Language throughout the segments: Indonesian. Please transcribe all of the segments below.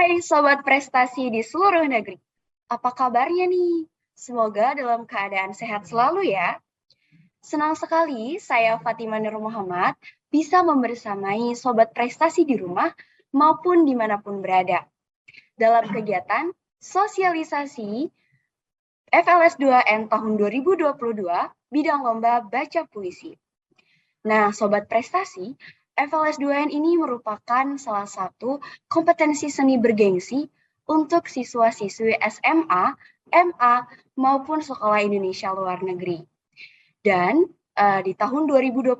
Hai Sobat Prestasi di seluruh negeri. Apa kabarnya nih? Semoga dalam keadaan sehat selalu ya. Senang sekali saya Fatima Nur Muhammad bisa membersamai Sobat Prestasi di rumah maupun dimanapun berada. Dalam kegiatan sosialisasi FLS 2N tahun 2022 bidang lomba baca puisi. Nah, Sobat Prestasi, FLS 2N ini merupakan salah satu kompetensi seni bergengsi untuk siswa-siswi SMA, MA, maupun sekolah Indonesia luar negeri. Dan di tahun 2021,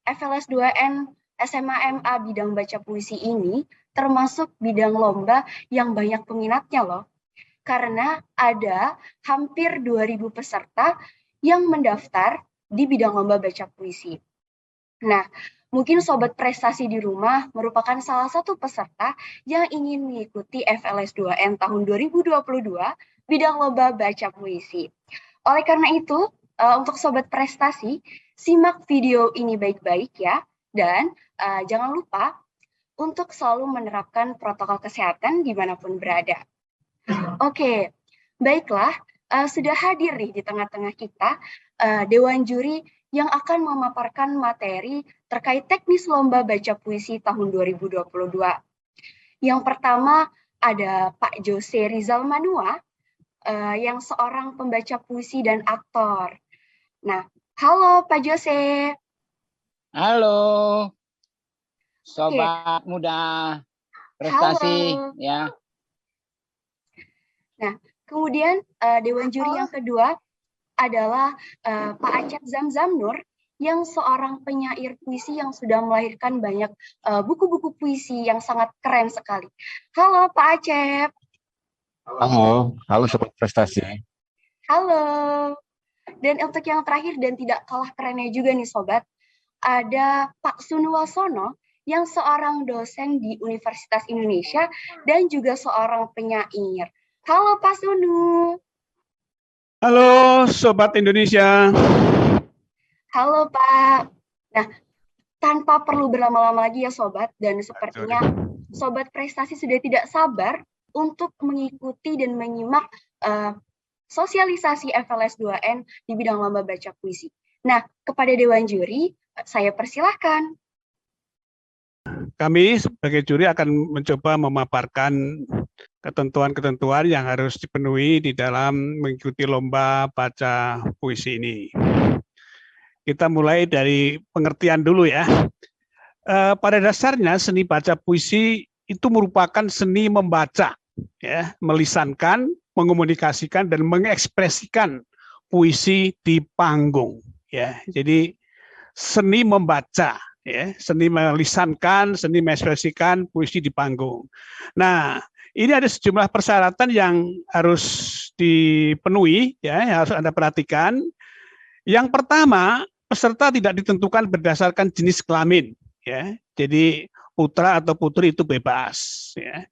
FLS 2N SMA MA bidang baca puisi ini termasuk bidang lomba yang banyak peminatnya loh. Karena ada hampir 2.000 peserta yang mendaftar di bidang lomba baca puisi. Nah, mungkin Sobat Prestasi di rumah merupakan salah satu peserta yang ingin mengikuti FLS 2N tahun 2022 bidang lomba baca puisi. Oleh karena itu, untuk Sobat Prestasi, simak video ini baik-baik ya, dan jangan lupa untuk selalu menerapkan protokol kesehatan dimanapun berada. Oke, baiklah, sudah hadir nih di tengah-tengah kita Dewan Juri yang akan memaparkan materi terkait teknis lomba baca puisi tahun 2022. Yang pertama ada Pak Jose Rizal Manua, yang seorang pembaca puisi dan aktor. Nah, halo Pak Jose. Halo, Sobat Muda Prestasi. Halo. Ya. Nah, kemudian Dewan Juri yang kedua adalah Pak Acep Zamzam Nur, yang seorang penyair puisi yang sudah melahirkan banyak buku-buku puisi yang sangat keren sekali. Halo Pak Acep. Halo Sobat Prestasi. Halo. Dan untuk yang terakhir dan tidak kalah kerennya juga nih Sobat, ada Pak Sunu Wasono yang seorang dosen di Universitas Indonesia dan juga seorang penyair. Halo Pak Sunu. Halo Sobat Indonesia. Halo Pak. Nah, tanpa perlu berlama-lama lagi ya Sobat, dan sepertinya Sobat Prestasi sudah tidak sabar untuk mengikuti dan menyimak sosialisasi FLS 2N di bidang lomba baca puisi. Nah, kepada Dewan Juri, saya persilahkan. Kami sebagai juri akan mencoba memaparkan ketentuan-ketentuan yang harus dipenuhi di dalam mengikuti lomba baca puisi ini. Kita mulai dari pengertian dulu ya. Pada dasarnya seni baca puisi itu merupakan seni membaca, ya, melisankan, mengomunikasikan dan mengekspresikan puisi di panggung. Ya, jadi seni membaca, ya, seni melisankan, seni mengekspresikan puisi di panggung. Nah, ini ada sejumlah persyaratan yang harus dipenuhi, ya, yang harus Anda perhatikan. Yang pertama, peserta tidak ditentukan berdasarkan jenis kelamin, ya. Jadi putra atau putri itu bebas, ya.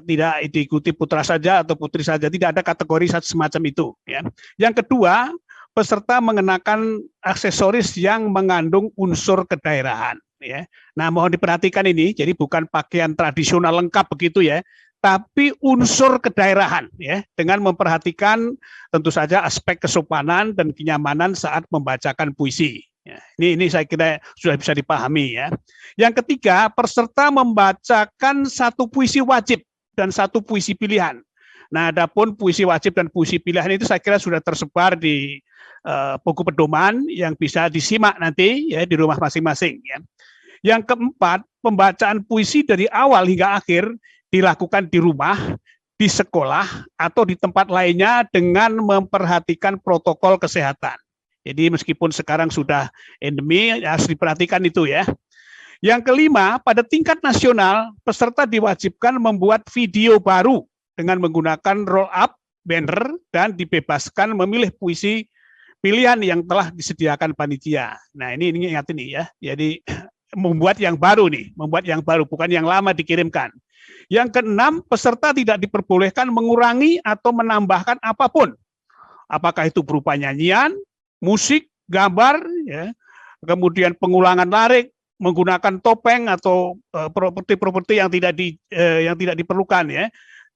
Tidak diikuti putra saja atau putri saja, tidak ada kategori semacam itu, ya. Yang kedua, peserta mengenakan aksesoris yang mengandung unsur kedaerahan, ya. Nah, mohon diperhatikan ini, jadi bukan pakaian tradisional lengkap begitu ya, tapi unsur kedaerahan, ya, dengan memperhatikan tentu saja aspek kesopanan dan kenyamanan saat membacakan puisi. Ya, ini saya kira sudah bisa dipahami ya. Yang ketiga, peserta membacakan satu puisi wajib dan satu puisi pilihan. Nah, adapun puisi wajib dan puisi pilihan itu saya kira sudah tersebar di buku pedoman yang bisa disimak nanti ya di rumah masing-masing ya. Yang keempat, pembacaan puisi dari awal hingga akhir dilakukan di rumah, di sekolah atau di tempat lainnya dengan memperhatikan protokol kesehatan. Jadi meskipun sekarang sudah endemi, harus diperhatikan itu ya. Yang kelima, pada tingkat nasional, peserta diwajibkan membuat video baru dengan menggunakan roll up, banner, dan dibebaskan memilih puisi pilihan yang telah disediakan panitia. Nah, ini ingat ini ya. Jadi membuat yang baru nih, membuat yang baru, bukan yang lama dikirimkan. Yang keenam, peserta tidak diperbolehkan mengurangi atau menambahkan apapun. Apakah itu berupa nyanyian, musik, gambar, ya, kemudian pengulangan lirik, menggunakan topeng atau properti-properti yang tidak diperlukan ya.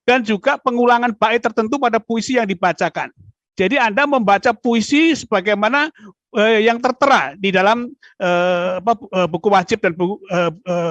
Dan juga pengulangan bait tertentu pada puisi yang dibacakan. Jadi Anda membaca puisi sebagaimana yang tertera di dalam buku wajib dan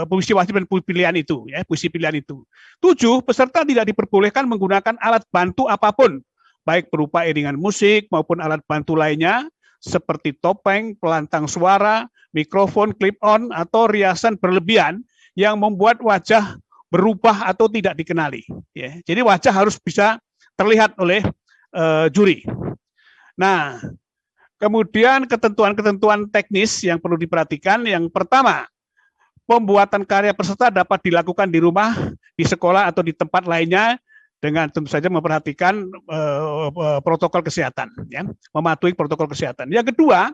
puisi wajib dan puisi pilihan itu, ya, puisi pilihan itu. 7, peserta tidak diperbolehkan menggunakan alat bantu apapun, baik berupa iringan musik maupun alat bantu lainnya, seperti topeng, pelantang suara, mikrofon, clip-on, atau riasan berlebihan yang membuat wajah berubah atau tidak dikenali. Ya. Jadi wajah harus bisa terlihat oleh juri. Nah, kemudian ketentuan-ketentuan teknis yang perlu diperhatikan. Yang pertama, pembuatan karya peserta dapat dilakukan di rumah, di sekolah, atau di tempat lainnya dengan tentu saja memperhatikan protokol kesehatan, ya, mematuhi protokol kesehatan. Yang kedua,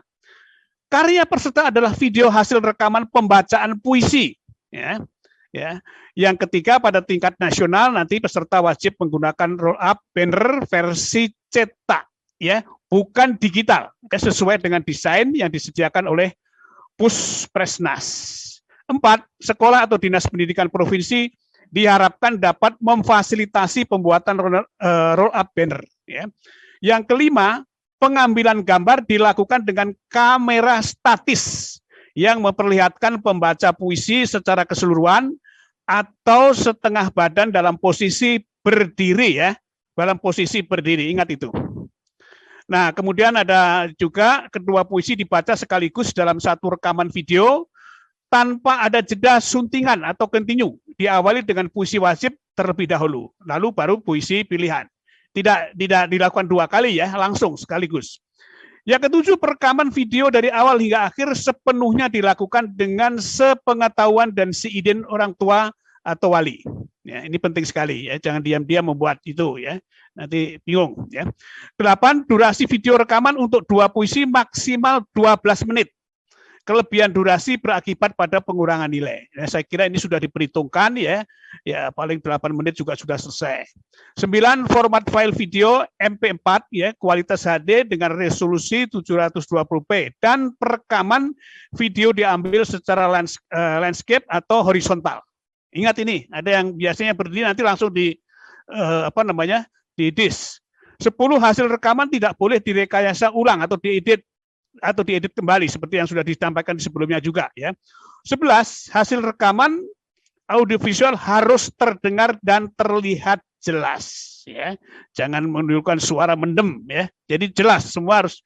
karya peserta adalah video hasil rekaman pembacaan puisi, ya. Ya, yang ketiga, pada tingkat nasional nanti peserta wajib menggunakan roll up banner versi cetak, ya, bukan digital, ya, sesuai dengan desain yang disediakan oleh Puspresnas. 4, sekolah atau dinas pendidikan provinsi diharapkan dapat memfasilitasi pembuatan roll up banner. Ya. Yang kelima, pengambilan gambar dilakukan dengan kamera statis yang memperlihatkan pembaca puisi secara keseluruhan atau setengah badan dalam posisi berdiri, ya, dalam posisi berdiri, ingat itu. Nah, kemudian ada juga kedua puisi dibaca sekaligus dalam satu rekaman video tanpa ada jeda suntingan atau continue, diawali dengan puisi wajib terlebih dahulu, lalu baru puisi pilihan. Tidak dilakukan 2 kali, ya, langsung sekaligus. Yang ketujuh, perekaman video dari awal hingga akhir sepenuhnya dilakukan dengan sepengetahuan dan seizin orang tua atau wali. Ya, ini penting sekali, ya, jangan diam-diam membuat itu, ya, nanti bingung. Ya. 8, durasi video rekaman untuk 2 puisi maksimal 12 menit. Kelebihan durasi berakibat pada pengurangan nilai. Ya, saya kira ini sudah diperhitungkan, ya, paling 8 menit juga sudah selesai. 9, format file video MP4, ya, kualitas HD dengan resolusi 720p dan perekaman video diambil secara landscape atau horizontal. Ingat ini, ada yang biasanya berdiri nanti langsung di di disk. 10, hasil rekaman tidak boleh direkayasa ulang atau diedit kembali seperti yang sudah disampaikan sebelumnya juga, ya. 11, hasil rekaman audiovisual harus terdengar dan terlihat jelas, ya. Jangan menunjukkan suara mendem, ya. Jadi jelas, semua harus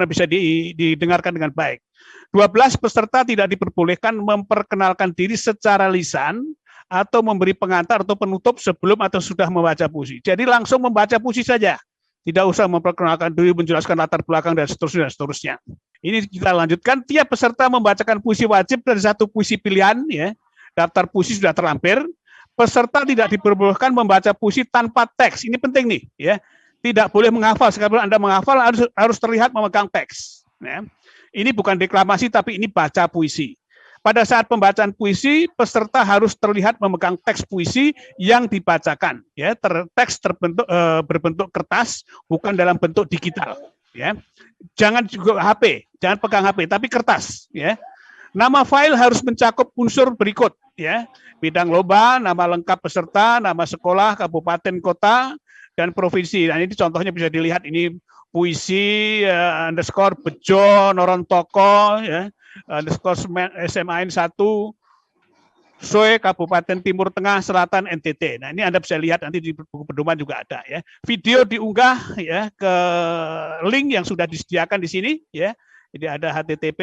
bisa didengarkan dengan baik. 12, peserta tidak diperbolehkan memperkenalkan diri secara lisan atau memberi pengantar atau penutup sebelum atau sudah membaca puisi. Jadi langsung membaca puisi saja. Tidak usah memperkenalkan diri, menjelaskan latar belakang, dan seterusnya. Ini kita lanjutkan. Tiap peserta membacakan puisi wajib dan 1 puisi pilihan. Ya. Daftar puisi sudah terlampir. Peserta tidak diperbolehkan membaca puisi tanpa teks. Ini penting nih. Ya. Tidak boleh menghafal. Sekalipun Anda menghafal harus terlihat memegang teks. Ya. Ini bukan deklamasi, tapi ini baca puisi. Pada saat pembacaan puisi, peserta harus terlihat memegang teks puisi yang dibacakan. Ya, teks berbentuk kertas, bukan dalam bentuk digital. Ya, jangan juga HP, jangan pegang HP, tapi kertas. Ya, nama file harus mencakup unsur berikut. Ya, bidang lomba, nama lengkap peserta, nama sekolah, kabupaten, kota, dan provinsi. Nah, ini contohnya bisa dilihat ini puisi underscore Bejo Norontoko, ya. Underscore SMAN 1 Soe Kabupaten Timur Tengah Selatan NTT. Nah, ini Anda bisa lihat nanti di buku pedoman juga ada, ya. Video diunggah, ya, ke link yang sudah disediakan di sini, ya. Jadi ada http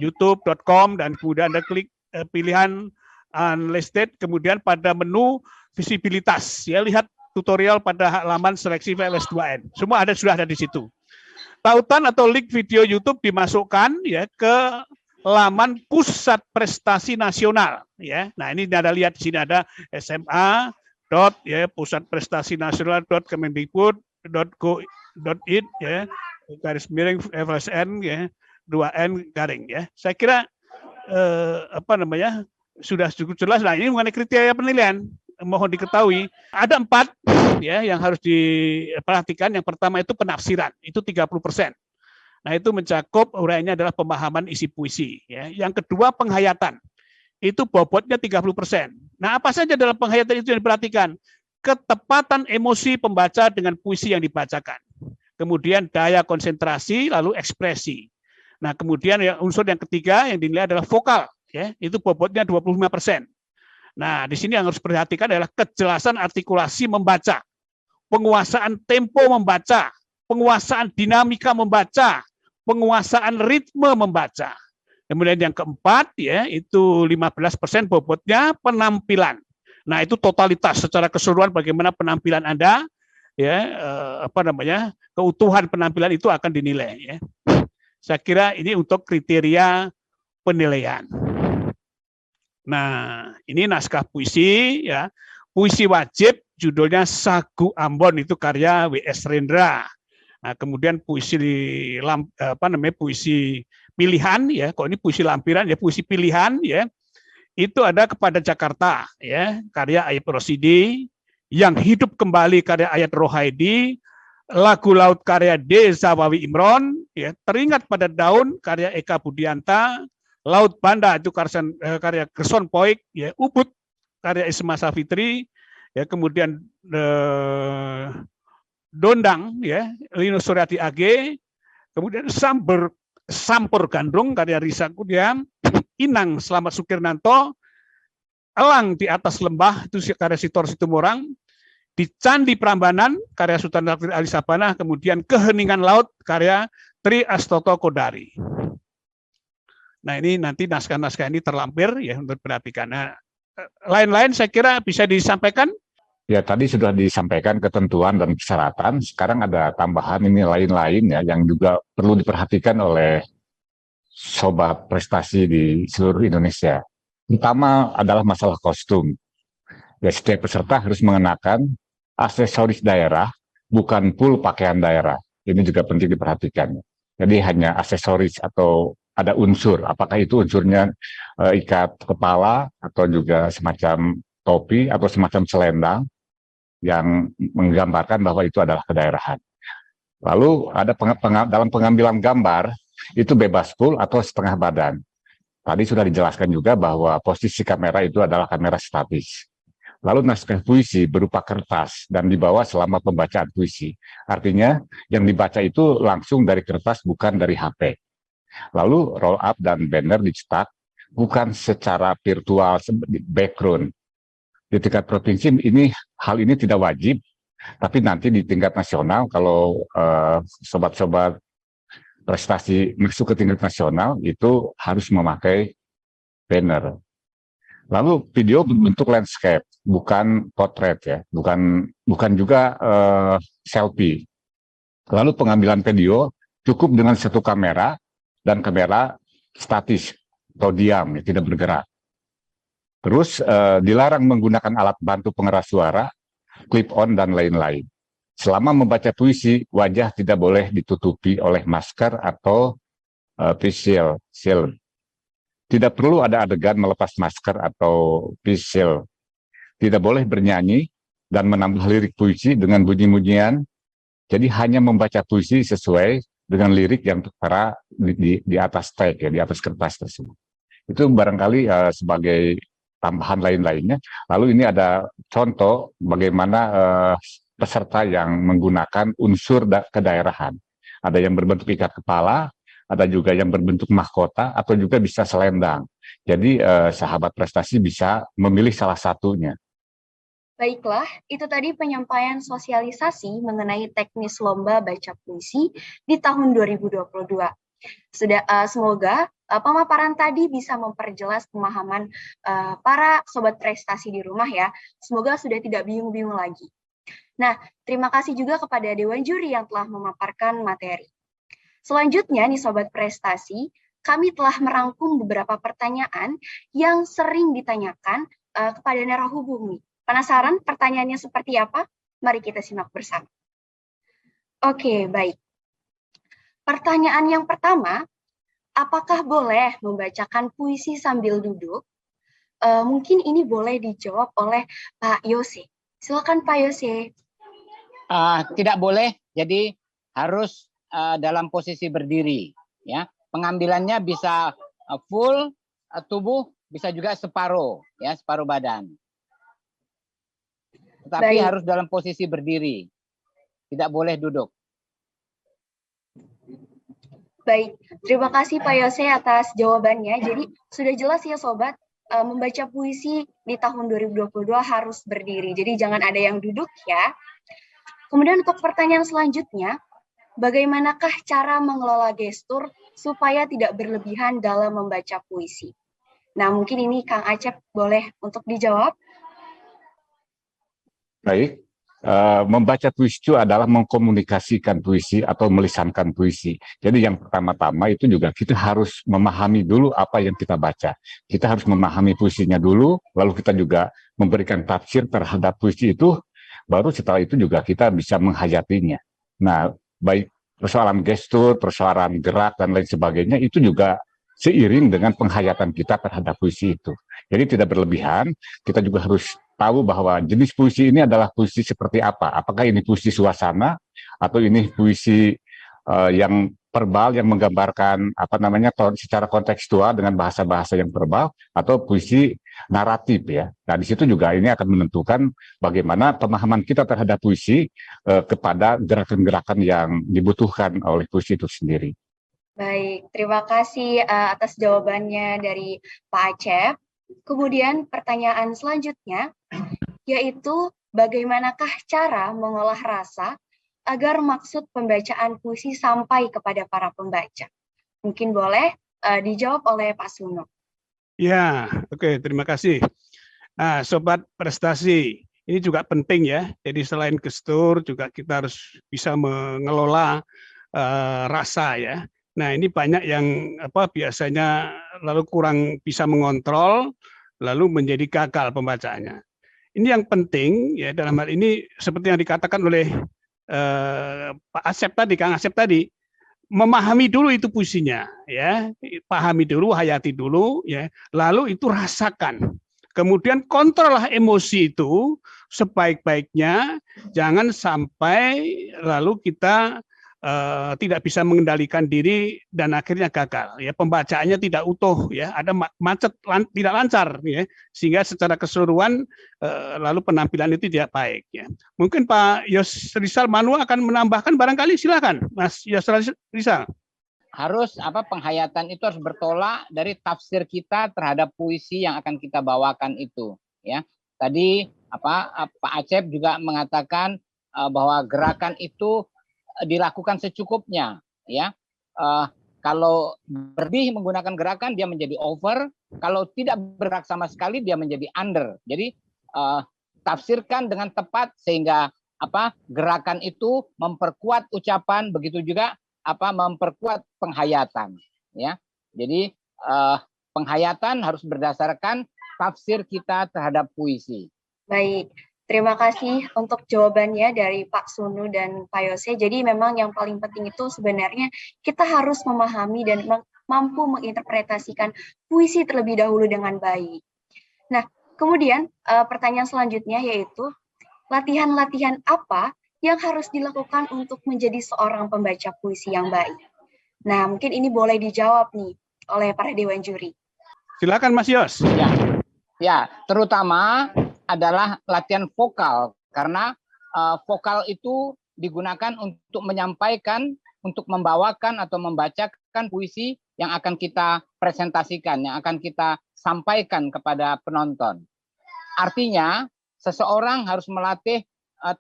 youtube.com dan kemudian Anda klik pilihan unlisted, kemudian pada menu visibilitas, ya, lihat tutorial pada halaman seleksi VLS2N. Semua sudah ada di situ. Tautan atau link video YouTube dimasukkan, ya, ke laman Pusat Prestasi Nasional, ya. Nah, ini Anda lihat di sini ada SMA Pusat Prestasi Nasional Kemendikbud.go.id, ya, garis miring FSN, ya, 2N garing, ya. Saya kira sudah cukup jelas. Nah, ini mengenai kriteria penilaian. Mohon diketahui ada 4, ya, yang harus diperhatikan. Yang pertama itu penafsiran, itu 30%. Nah, itu mencakup uraiannya adalah pemahaman isi puisi. Ya. Yang kedua, penghayatan. Itu bobotnya 30%. Nah, apa saja dalam penghayatan itu yang diperhatikan? Ketepatan emosi pembaca dengan puisi yang dibacakan. Kemudian daya konsentrasi, lalu ekspresi. Nah, kemudian unsur yang ketiga yang dinilai adalah vokal. Ya, itu bobotnya 25%. Nah, di sini yang harus diperhatikan adalah kejelasan artikulasi membaca, penguasaan tempo membaca, penguasaan dinamika membaca, penguasaan ritme membaca. Kemudian yang keempat ya itu 15% bobotnya penampilan. Nah, itu totalitas secara keseluruhan bagaimana penampilan Anda ya keutuhan penampilan itu akan dinilai ya. Saya kira ini untuk kriteria penilaian. Nah, ini naskah puisi ya. Puisi wajib judulnya Sagu Ambon, itu karya W.S. Rendra. Nah, kemudian puisi puisi pilihan ya, kok ini puisi lampiran ya, puisi pilihan ya. Itu ada Kepada Jakarta ya, karya Ayat Rosidi, Yang Hidup Kembali karya Ayat Rohaidi, Lagu Laut karya D. Zawawi Imron ya, Teringat Pada Daun karya Eka Budianta, Laut Banda itu karya Gerson Poik ya, Ubud karya Isma Safitri ya, kemudian Dondang ya Lino Suryati AG, kemudian Sampur Gandrung karya Risa Kudiam, Inang Slamet Sukirnanto, Elang di Atas Lembah itu karya Sitor Situmorang, di Candi Prambanan karya Sultan Ali Sabana, kemudian Keheningan Laut karya Tri Astoto Kodari. Nah, ini nanti naskah-naskah ini terlampir ya untuk diperhatikan. Nah, lain-lain saya kira bisa disampaikan. Ya, tadi sudah disampaikan ketentuan dan persyaratan. Sekarang ada tambahan ini lain-lain ya yang juga perlu diperhatikan oleh sobat prestasi di seluruh Indonesia. Pertama adalah masalah kostum. Ya, setiap peserta harus mengenakan aksesoris daerah, bukan full pakaian daerah. Ini juga penting diperhatikan. Jadi hanya aksesoris atau ada unsur, apakah itu unsurnya ikat kepala atau juga semacam topi atau semacam selendang yang menggambarkan bahwa itu adalah kedaerahan. Lalu ada dalam pengambilan gambar itu bebas full atau setengah badan. Tadi sudah dijelaskan juga bahwa posisi kamera itu adalah kamera statis. Lalu naskah puisi berupa kertas dan dibawa selama pembacaan puisi. Artinya yang dibaca itu langsung dari kertas, bukan dari HP. Lalu roll up dan banner dicetak bukan secara virtual background. Di tingkat provinsi hal ini tidak wajib, tapi nanti di tingkat nasional kalau sobat-sobat prestasi masuk ke tingkat nasional itu harus memakai banner. Lalu video berbentuk landscape, bukan potret ya, bukan juga selfie. Lalu pengambilan video cukup dengan satu kamera dan kamera statis atau diam, ya, tidak bergerak. Terus dilarang menggunakan alat bantu pengeras suara, clip on dan lain-lain. Selama membaca puisi, wajah tidak boleh ditutupi oleh masker atau face shield. Tidak perlu ada adegan melepas masker atau face shield. Tidak boleh bernyanyi dan menambah lirik puisi dengan bunyi-bunyian. Jadi hanya membaca puisi sesuai dengan lirik yang tertera di atas tag, ya, di atas kertas tersebut. Itu barangkali sebagai tambahan lain-lainnya. Lalu ini ada contoh bagaimana peserta yang menggunakan unsur kedaerahan. Ada yang berbentuk ikat kepala, ada juga yang berbentuk mahkota, atau juga bisa selendang. Jadi sahabat prestasi bisa memilih salah satunya. Baiklah, itu tadi penyampaian sosialisasi mengenai teknis lomba baca puisi di tahun 2022. Semoga pemaparan tadi bisa memperjelas pemahaman para sobat prestasi di rumah ya. Semoga sudah tidak bingung-bingung lagi. Nah, terima kasih juga kepada Dewan Juri yang telah memaparkan materi. Selanjutnya nih sobat prestasi, kami telah merangkum beberapa pertanyaan yang sering ditanyakan kepada narahubung nih. Penasaran pertanyaannya seperti apa? Mari kita simak bersama. Oke, baik. Pertanyaan yang pertama, apakah boleh membacakan puisi sambil duduk? Mungkin ini boleh dijawab oleh Pak Yose. Silakan Pak Yose. Tidak boleh, jadi harus dalam posisi berdiri, ya. Pengambilannya bisa full tubuh, bisa juga separuh, ya, separuh badan. Tetapi Baik. harus dalam posisi berdiri, tidak boleh duduk. Baik, terima kasih Pak Yose atas jawabannya. Jadi sudah jelas ya Sobat, membaca puisi di tahun 2022 harus berdiri. Jadi jangan ada yang duduk ya. Kemudian untuk pertanyaan selanjutnya, bagaimanakah cara mengelola gestur supaya tidak berlebihan dalam membaca puisi? Nah, mungkin ini Kang Acep boleh untuk dijawab. Baik, membaca puisi itu adalah mengkomunikasikan puisi atau melisankan puisi. Jadi yang pertama-tama itu juga kita harus memahami dulu apa yang kita baca. Kita harus memahami puisinya dulu, lalu kita juga memberikan tafsir terhadap puisi itu, baru setelah itu juga kita bisa menghayatinya. Nah, baik persoalan gestur, persoalan gerak, dan lain sebagainya, itu juga seiring dengan penghayatan kita terhadap puisi itu. Jadi tidak berlebihan, kita juga harus tahu bahwa jenis puisi ini adalah puisi seperti apa. Apakah ini puisi suasana atau ini puisi yang verbal yang menggambarkan secara kontekstual dengan bahasa-bahasa yang verbal atau puisi naratif ya. Nah di situ juga ini akan menentukan bagaimana pemahaman kita terhadap puisi kepada gerakan-gerakan yang dibutuhkan oleh puisi itu sendiri. Baik, terima kasih atas jawabannya dari Pak Acep. Kemudian pertanyaan selanjutnya, yaitu bagaimanakah cara mengolah rasa agar maksud pembacaan puisi sampai kepada para pembaca? Mungkin boleh dijawab oleh Pak Suno. Ya, oke, terima kasih. Nah, Sobat Prestasi, ini juga penting ya. Jadi selain gestur, juga kita harus bisa mengelola rasa ya. Nah, ini banyak yang biasanya lalu kurang bisa mengontrol, lalu menjadi gagal pembacaannya. Ini yang penting ya dalam hal ini seperti yang dikatakan oleh Pak Asep tadi, Kang Asep tadi, memahami dulu itu puisinya, ya, pahami dulu, hayati dulu, ya, lalu itu rasakan. Kemudian kontrollah emosi itu sebaik-baiknya, jangan sampai lalu kita tidak bisa mengendalikan diri dan akhirnya gagal ya, pembacaannya tidak utuh ya, ada macet tidak lancar ya, sehingga secara keseluruhan lalu penampilan itu tidak baik ya. Mungkin Pak Yos Rizal Manu akan menambahkan, barangkali silakan Mas Yos Rizal. Harus penghayatan itu harus bertolak dari tafsir kita terhadap puisi yang akan kita bawakan itu ya. Tadi Pak Acep juga mengatakan bahwa gerakan itu dilakukan secukupnya ya. Kalau berlebih menggunakan gerakan dia menjadi over, kalau tidak bergerak sama sekali dia menjadi under. Jadi tafsirkan dengan tepat sehingga gerakan itu memperkuat ucapan, begitu juga memperkuat penghayatan ya. Jadi penghayatan harus berdasarkan tafsir kita terhadap puisi. Baik. Terima kasih untuk jawabannya dari Pak Sunu dan Pak Yose. Jadi memang yang paling penting itu sebenarnya kita harus memahami dan mampu menginterpretasikan puisi terlebih dahulu dengan baik. Nah, kemudian pertanyaan selanjutnya yaitu latihan-latihan apa yang harus dilakukan untuk menjadi seorang pembaca puisi yang baik? Nah, mungkin ini boleh dijawab nih oleh para dewan juri. Silakan Mas Yos. Ya, terutama adalah latihan vokal, karena vokal itu digunakan untuk menyampaikan, untuk membawakan atau membacakan puisi yang akan kita presentasikan, yang akan kita sampaikan kepada penonton. Artinya, seseorang harus melatih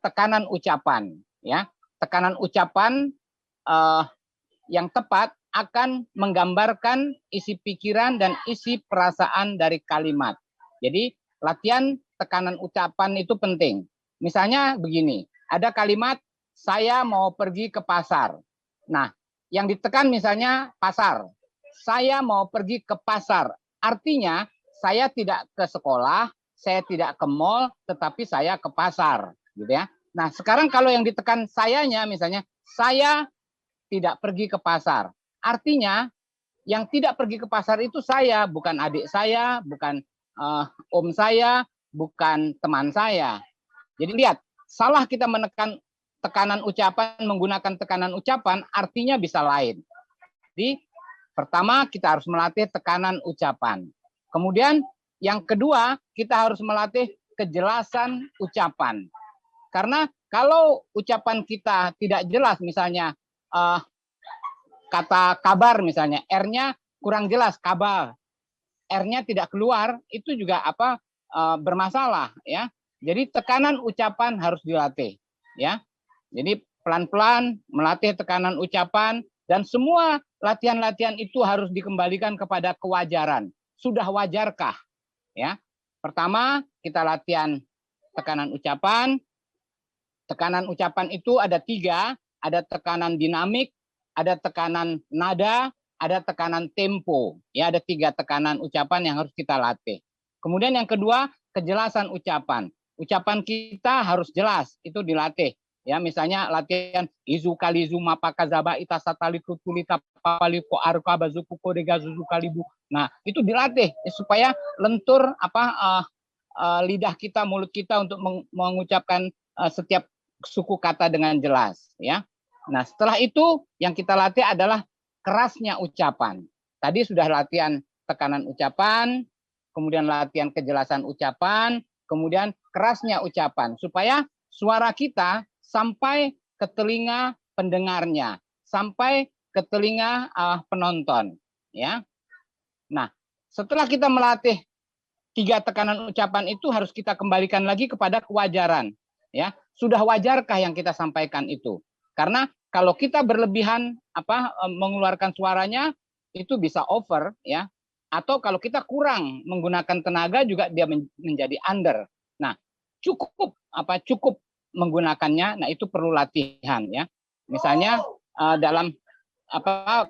tekanan ucapan, ya. Tekanan ucapan yang tepat akan menggambarkan isi pikiran dan isi perasaan dari kalimat. Jadi, latihan tekanan ucapan itu penting. Misalnya begini, ada kalimat, saya mau pergi ke pasar. Nah, yang ditekan misalnya pasar. Saya mau pergi ke pasar. Artinya, saya tidak ke sekolah, saya tidak ke mall, tetapi saya ke pasar. Gitu ya. Nah, sekarang kalau yang ditekan sayanya, misalnya, saya tidak pergi ke pasar. Artinya, yang tidak pergi ke pasar itu saya, bukan adik saya, bukan om saya, bukan teman saya. Jadi lihat, salah kita menekan tekanan ucapan, menggunakan tekanan ucapan artinya bisa lain. Jadi pertama kita harus melatih tekanan ucapan. Kemudian yang kedua kita harus melatih kejelasan ucapan. Karena kalau ucapan kita tidak jelas, misalnya kata kabar misalnya, R-nya kurang jelas, kabar, R-nya tidak keluar, itu juga bermasalah ya. Jadi tekanan ucapan harus dilatih ya. Jadi pelan-pelan melatih tekanan ucapan, dan semua latihan-latihan itu harus dikembalikan kepada kewajaran. Sudah wajarkah? Ya. Pertama, kita latihan tekanan ucapan. Tekanan ucapan itu ada 3, ada tekanan dinamik, ada tekanan nada, ada tekanan tempo. Ya, ada 3 tekanan ucapan yang harus kita latih. Kemudian yang kedua, kejelasan ucapan. Ucapan kita harus jelas, itu dilatih. Ya, misalnya latihan izu kalizu mapakazaba itasatali tutulita papaliko arka bazuku kodega zuzu kalibu. Nah, itu dilatih supaya lentur lidah kita, mulut kita untuk mengucapkan setiap suku kata dengan jelas ya. Nah, setelah itu yang kita latih adalah kerasnya ucapan. Tadi sudah latihan tekanan ucapan, kemudian latihan kejelasan ucapan, kemudian kerasnya ucapan supaya suara kita sampai ke telinga pendengarnya, sampai ke telinga penonton ya. Nah, setelah kita melatih 3 tekanan ucapan itu, harus kita kembalikan lagi kepada kewajaran ya. Sudah wajarkah yang kita sampaikan itu? Karena kalau kita berlebihan mengeluarkan suaranya, itu bisa over ya. Atau kalau kita kurang menggunakan tenaga juga dia menjadi under. Nah, cukup menggunakannya. Nah, itu perlu latihan ya. Misalnya dalam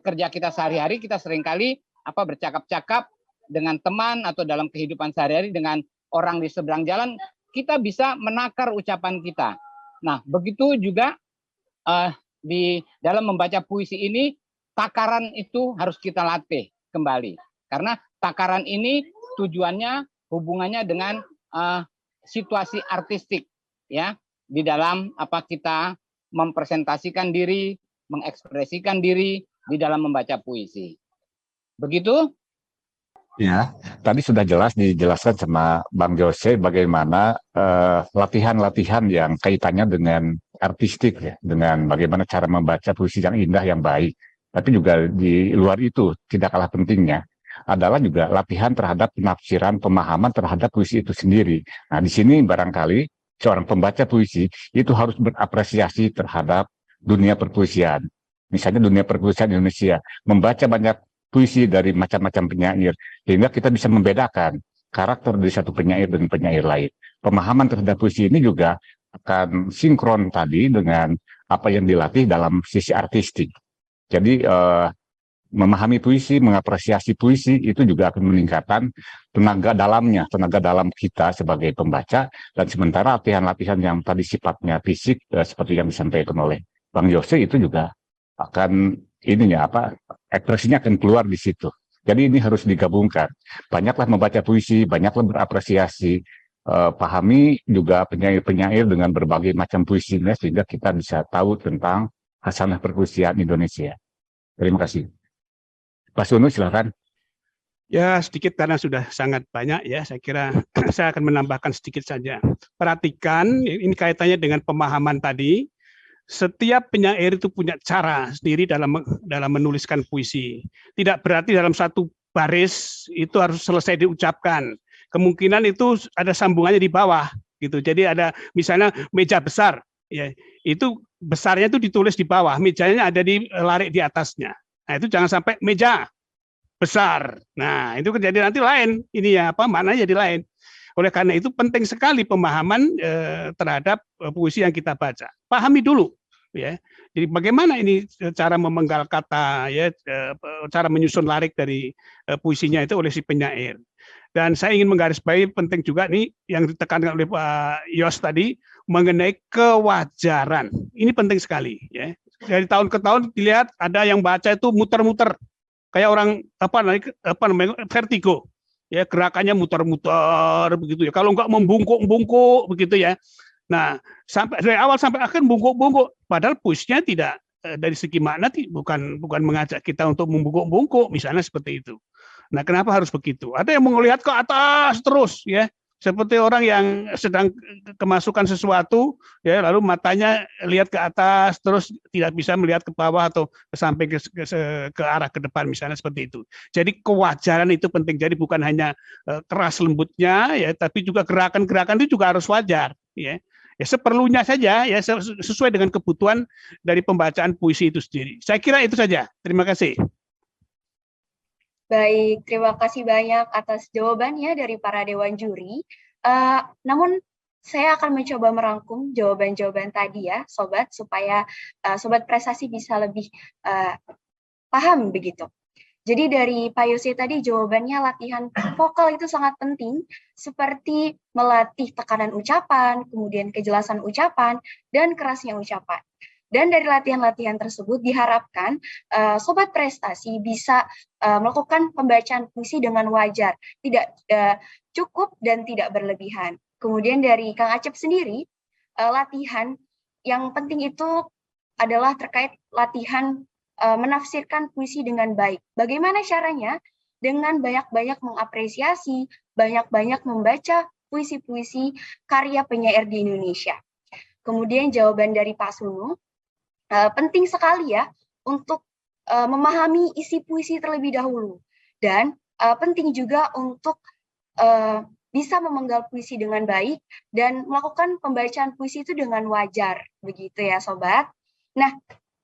kerja kita sehari-hari, kita seringkali bercakap-cakap dengan teman atau dalam kehidupan sehari-hari dengan orang di seberang jalan, kita bisa menakar ucapan kita. Nah, begitu juga di dalam membaca puisi ini, takaran itu harus kita latih kembali. Karena takaran ini tujuannya hubungannya dengan situasi artistik ya, di dalam kita mempresentasikan diri, mengekspresikan diri di dalam membaca puisi. Begitu? Ya, tadi sudah jelas dijelaskan sama Bang Jose bagaimana latihan-latihan yang kaitannya dengan artistik ya, dengan bagaimana cara membaca puisi yang indah, yang baik. Tapi juga di luar itu tidak kalah pentingnya adalah juga latihan terhadap penafsiran, pemahaman terhadap puisi itu sendiri. Nah, di sini barangkali seorang pembaca puisi itu harus berapresiasi terhadap dunia perpuisian. Misalnya dunia perpuisian Indonesia, membaca banyak puisi dari macam-macam penyair, sehingga kita bisa membedakan karakter dari satu penyair dengan penyair lain. Pemahaman terhadap puisi ini juga akan sinkron tadi dengan apa yang dilatih dalam sisi artistik. Jadi memahami puisi, mengapresiasi puisi itu juga akan meningkatkan tenaga dalam kita sebagai pembaca, dan sementara latihan-latihan yang tadi sifatnya fisik seperti yang disampaikan oleh Bang Jose itu juga akan ekspresinya akan keluar di situ. Jadi ini harus digabungkan. Banyaklah membaca puisi, banyaklah berapresiasi, pahami juga penyair-penyair dengan berbagai macam puisinya sehingga kita bisa tahu tentang khasanah perpuisian Indonesia. Terima kasih. Pak Sunu, silakan. Ya, sedikit karena sudah sangat banyak ya. Saya kira saya akan menambahkan sedikit saja. Perhatikan, ini kaitannya dengan pemahaman tadi. Setiap penyair itu punya cara sendiri dalam menuliskan puisi. Tidak berarti dalam satu baris itu harus selesai diucapkan. Kemungkinan itu ada sambungannya di bawah gitu. Jadi ada misalnya meja besar, ya itu besarnya itu ditulis di bawah, mejanya ada di larik di atasnya. Nah, itu jangan sampai meja besar. Nah, itu jadi nanti lain. Ini ya maknanya jadi lain. Oleh karena itu penting sekali pemahaman terhadap puisi yang kita baca. Pahami dulu ya. Jadi bagaimana ini cara memenggal kata ya, cara menyusun lirik dari puisinya itu oleh si penyair. Dan saya ingin menggarisbawahi penting juga nih yang ditekankan oleh Pak Yos tadi mengenai kewajaran. Ini penting sekali ya. Dari tahun ke tahun dilihat ada yang baca itu muter-muter kayak orang vertigo ya, gerakannya muter-muter begitu ya, kalau enggak membungkuk-bungkuk begitu ya. Nah, sampai dari awal sampai akhir bungkuk-bungkuk, padahal puisinya tidak dari segi makna bukan mengajak kita untuk membungkuk-bungkuk, misalnya seperti itu. Nah, kenapa harus begitu? Ada yang melihat ke atas terus, ya, seperti orang yang sedang kemasukan sesuatu, ya, lalu matanya lihat ke atas terus tidak bisa melihat ke bawah atau sampai ke arah ke depan, misalnya seperti itu. Jadi kewajaran itu penting. Jadi bukan hanya keras lembutnya, ya, tapi juga gerakan-gerakan itu juga harus wajar, ya. Ya, seperlunya saja, ya, sesuai dengan kebutuhan dari pembacaan puisi itu sendiri. Saya kira itu saja. Terima kasih. Baik, terima kasih banyak atas jawabannya dari para dewan juri. Namun saya akan mencoba merangkum jawaban-jawaban tadi ya, sobat, supaya sobat prestasi bisa lebih paham begitu. Jadi dari Pak Yosi tadi jawabannya latihan vokal itu sangat penting, seperti melatih tekanan ucapan, kemudian kejelasan ucapan, dan kerasnya ucapan. Dan dari latihan-latihan tersebut diharapkan sobat prestasi bisa melakukan pembacaan puisi dengan wajar, tidak cukup dan tidak berlebihan. Kemudian dari Kang Acep sendiri, latihan yang penting itu adalah terkait latihan menafsirkan puisi dengan baik. Bagaimana caranya? Dengan banyak-banyak mengapresiasi, banyak-banyak membaca puisi-puisi karya penyair di Indonesia. Kemudian jawaban dari Pak Sunu, penting sekali ya untuk memahami isi puisi terlebih dahulu. Dan penting juga untuk bisa memenggal puisi dengan baik dan melakukan pembacaan puisi itu dengan wajar. Begitu ya Sobat. Nah,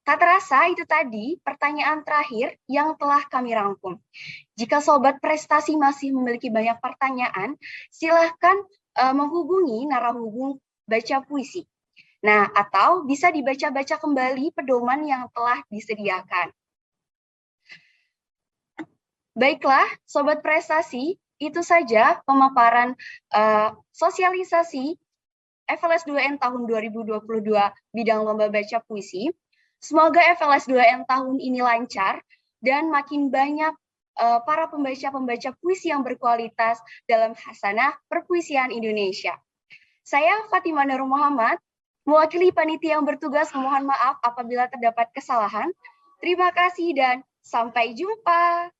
tak terasa itu tadi pertanyaan terakhir yang telah kami rangkum. Jika Sobat Prestasi masih memiliki banyak pertanyaan, silahkan menghubungi narahubung baca puisi. Nah, atau bisa dibaca-baca kembali pedoman yang telah disediakan. Baiklah, Sobat Prestasi, itu saja pemaparan sosialisasi FLS 2N tahun 2022 bidang lomba baca puisi. Semoga FLS 2N tahun ini lancar dan makin banyak para pembaca-pembaca puisi yang berkualitas dalam hasanah perpuisian Indonesia. Saya Fatimah Nurul Muhammad, mewakili panitia yang bertugas memohon maaf apabila terdapat kesalahan. Terima kasih dan sampai jumpa.